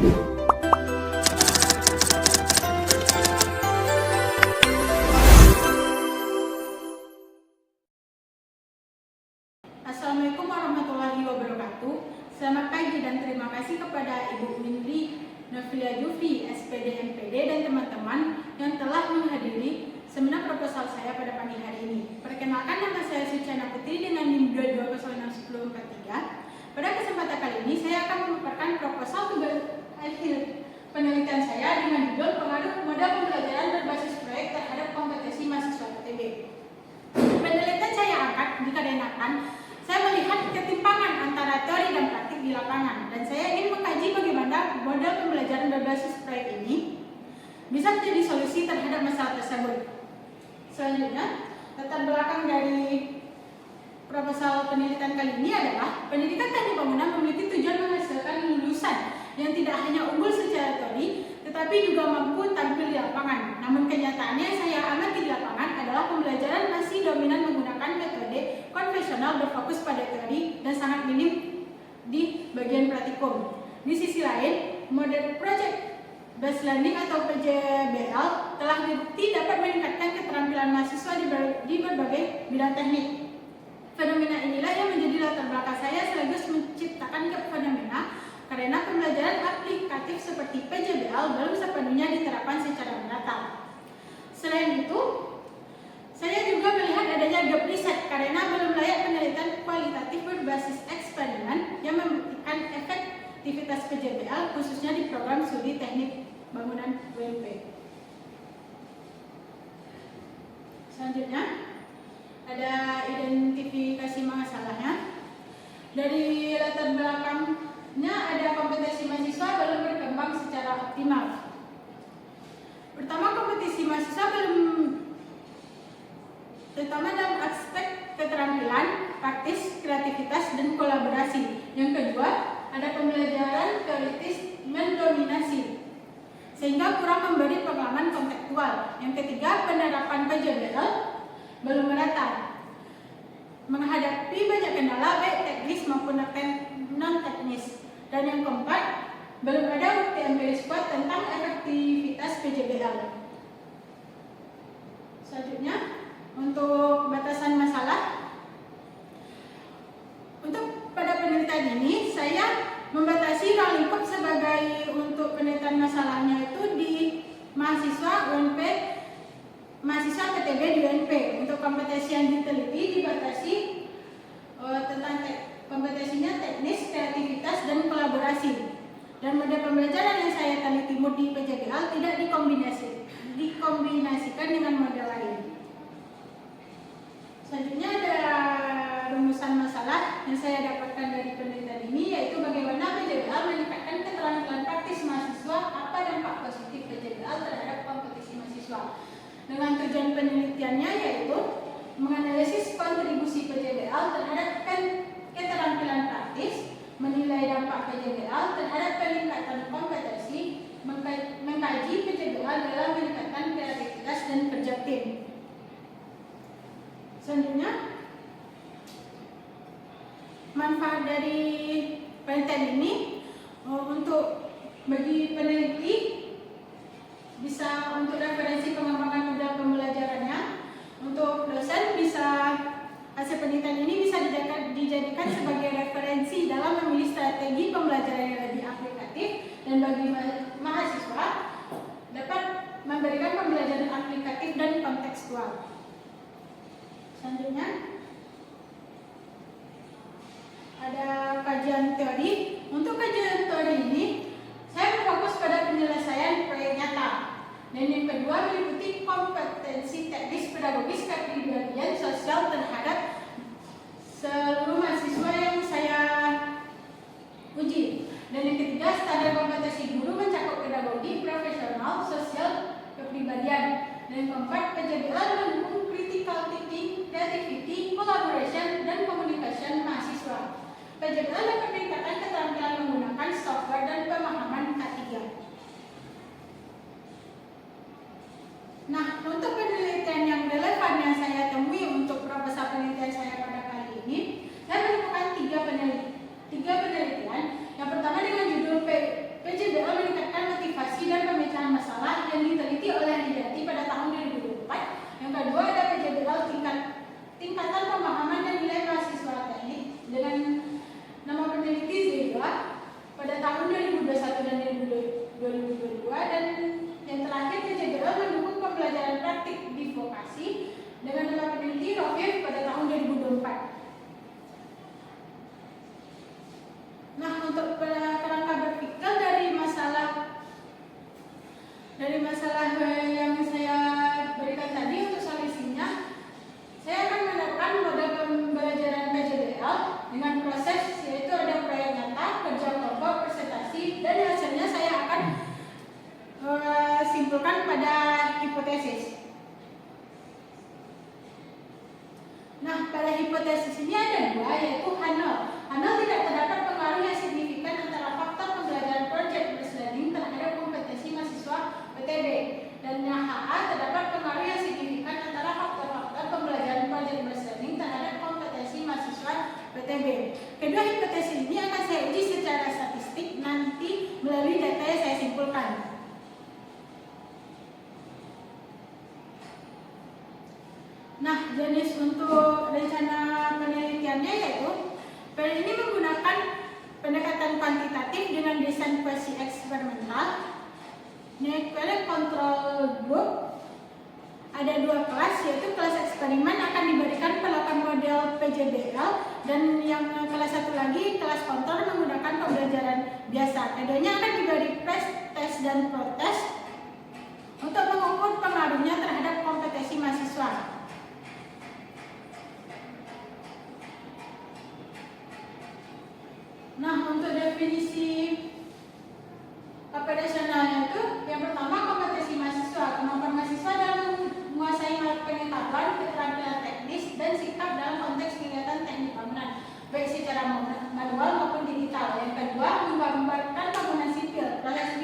Assalamualaikum warahmatullahi wabarakatuh. Selamat pagi dan terima kasih kepada Ibu Windy Novilia Jufri, SPD MPD dan teman-teman yang telah menghadiri seminar proposal saya pada pagi hari ini. Perkenalkan, nama saya Suciana Putri dengan NIM 22061043. Pada kesempatan kali ini saya akan memaparkan proposal tugas akhir penelitian saya dengan judul pengaruh model pembelajaran berbasis proyek terhadap kompetensi mahasiswa PTB. Penelitian saya angkat dikarenakan saya melihat ketimpangan antara teori dan praktik di lapangan, dan saya ingin mengkaji bagaimana model pembelajaran berbasis proyek ini bisa menjadi solusi terhadap masalah tersebut. Selanjutnya, latar belakang dari proposal penelitian kali ini adalah pendidikan teknik bangunan memiliki tujuan menghasilkan lulusan yang tidak hanya unggul secara teori, tetapi juga mampu tampil di lapangan. Namun kenyataannya yang saya amati di lapangan adalah pembelajaran masih dominan menggunakan metode konvensional berfokus pada teori dan sangat minim di bagian praktikum. Di sisi lain, model project based learning atau PJBL telah dibukti dapat meningkatkan keterampilan mahasiswa di berbagai bidang teknik. Fenomena inilah yang menjadi latar belakang saya sekaligus menciptakan fenomena karena pembelajaran aplikatif seperti PJBL belum sepenuhnya diterapkan secara merata. Selain itu, saya juga melihat adanya gap riset karena belum layak penelitian kualitatif berbasis eksperimen yang membuktikan efektivitas PJBL khususnya di program studi teknik bangunan UNP. Selanjutnya, ada identifikasi masalahnya. Dari latar belakangnya ada kompetensi mahasiswa belum berkembang secara optimal. Pertama, kompetensi mahasiswa belum terutama dalam aspek keterampilan, praktis, kreativitas, dan kolaborasi. Yang kedua, ada pembelajaran teoritis mendominasi sehingga kurang memberi pengalaman kontekstual. Yang ketiga, penerapan PJBL belum merata, menghadapi banyak kendala baik teknis maupun non-teknis. Dan yang keempat, belum ada bukti empiris kuat tentang efektivitas PJBL. Selanjutnya, untuk batasan masalah, untuk pada penelitian ini saya membatasi ruang lingkup sebagai untuk penelitian masalahnya itu di mahasiswa UNP, mahasiswa PTB di UNP. Untuk kompetensi yang diteliti dibatasi tentang kompetensinya teknis, kreativitas, dan kolaborasi. Dan model pembelajaran yang saya teliti di PJBL tidak dikombinasikan dengan model lain. Selanjutnya ada rumusan masalah yang saya dapatkan dari penelitian ini, yaitu bagaimana PJBL meningkatkan keterampilan praktis mahasiswa, apa dampak positif PJBL terhadap kompetisi mahasiswa. Dengan tujuan penelitiannya yaitu menganalisis kontribusi PJBL terhadap keterampilan praktis, menilai dampak PJBL terhadap peningkatan kompetensi, mengkaji PJBL dalam meningkatkan kreativitas dan kerja tim. Selanjutnya, manfaat dari penelitian ini untuk bagi peneliti bisa untuk referensi pengembangan model pembelajarannya. Untuk dosen bisa hasil penelitian ini bisa dijadikan sebagai referensi dalam memilih strategi pembelajaran yang lebih aplikatif, dan bagi mahasiswa dapat memberikan pembelajaran aplikatif dan kontekstual. Selanjutnya, ada kajian teori. Untuk kajian teori ini, saya berfokus pada penyelesaian proyek nyata. Dan yang kedua, meliputi kompetensi teknis, pedagogis, kepribadian, sosial terhadap seluruh mahasiswa yang saya uji. Dan yang ketiga, standar kompetensi guru mencakup pedagogi, profesional, sosial, kepribadian. Dan yang keempat, PJBL mendukung critical thinking, creativity, collaboration, dan communication mahasiswa. PJBL dapat meningkatkan keterampilan menggunakan software dan pemahaman K3. Nah, untuk penelitian yang relevan yang saya temui untuk proposal penelitian saya pada kali ini, saya menemukan tiga penelitian. Yang pertama dengan judul PJBL hipotesis ini ada dua, yaitu Hanel tidak terdapat pengaruh yang signifikan antara faktor pembelajaran project based learning terhadap kompetensi mahasiswa PTB, dan yang HA terdapat pengaruh yang signifikan antara faktor-faktor pembelajaran project based learning terhadap kompetensi mahasiswa PTB. Kedua hipotesis ini akan saya uji secara statistik nanti melalui data yang saya simpulkan. Nah, jenis untuk rencana penelitiannya yaitu ini menggunakan pendekatan kuantitatif dengan desain kuasi eksperimental. Ini control group. Ada dua kelas, yaitu kelas eksperimen akan diberikan perlakuan model PJBL, dan yang kelas satu lagi kelas kontrol menggunakan pembelajaran biasa. Keduanya akan diberi tes dan protes untuk mengukur pengaruhnya terhadap kompetensi mahasiswa. Nah, untuk definisi operasionalnya itu, yang pertama kompetensi mahasiswa, kemampuan mahasiswa dalam menguasai pengetahuan, keterampilan teknis, dan sikap dalam konteks kegiatan teknik bangunan, baik secara manual maupun digital. Yang kedua, menggambarkan bangunan sipil, proses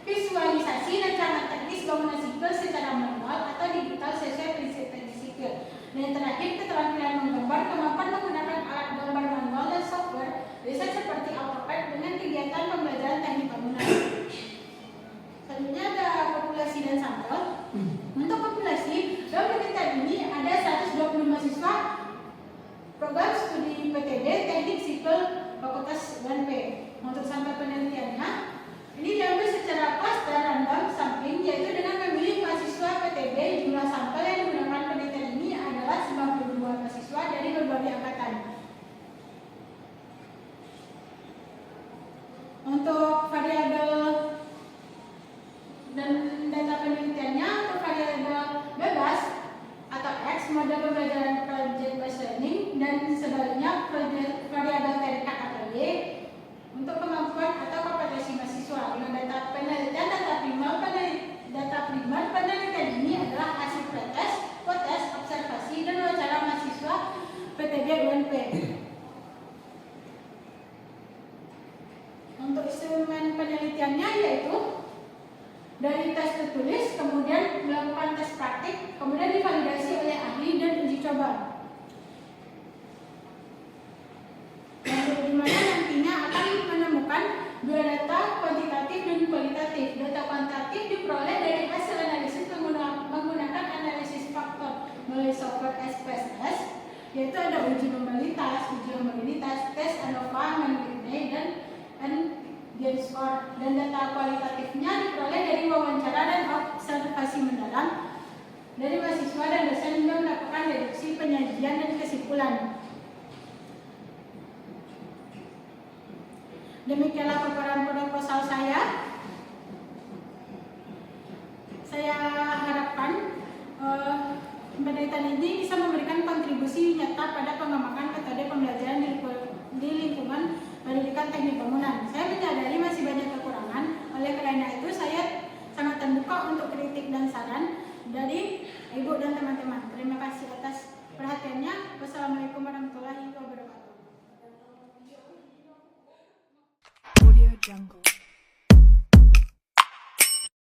visualisasi rancangan teknis bangunan sipil secara manual atau digital sesuai prinsip teknik sipil. Dan yang terakhir, keterampilan menggambar, kemampuan menggunakan alat gambar manual dan software riset seperti AutoCAD dengan kegiatan pembelajaran teknik bangunan. Selanjutnya ada populasi dan sampel. Untuk populasi, dalam penelitian ini ada 120 mahasiswa program studi PTB Teknik Sipil Fakultas UNP. Untuk sampel penelitiannya, ini diambil secara klaster random sampling, yaitu dengan memilih mahasiswa PTB. Jumlah sampel yang digunakan penelitian ini adalah 92 mahasiswa dari berbagai angkatan. Untuk variabel dan data penelitiannya, untuk variabel bebas atau X, model pembelajaran project based learning, dan sebaliknya variabel terikat atau Y untuk kemampuan atau kompetensi mahasiswa. Dengan data penelitian, data primer penelitian ini adalah hasil pretest, potes, observasi, dan wawancara mahasiswa PTB UNP. Untuk instrumen penelitiannya yaitu dari tes tertulis, kemudian melakukan tes praktik, kemudian divalidasi oleh ahli dan uji coba. Di mana nantinya akan menemukan dua data, kuantitatif dan kualitatif. Data kuantitatif diperoleh dari hasil analisis menggunakan analisis faktor melalui software SPSS, yaitu ada uji normalitas, uji homogenitas, tes ANOVA, Mann-Whitney, dan Genscore. Dan data kualitatifnya diperoleh dari wawancara dan observasi mendalam dari mahasiswa dan dosen yang melakukan deduksi, penyajian, dan kesimpulan. Demikianlah paparan proposal saya. Saya harapkan penelitian ini bisa memberikan kontribusi nyata pada pengembangan metode pembelajaran di lingkungan pendidikan teknik bangunan. Saya menyadari masih banyak kekurangan, oleh karena itu saya sangat terbuka untuk kritik dan saran.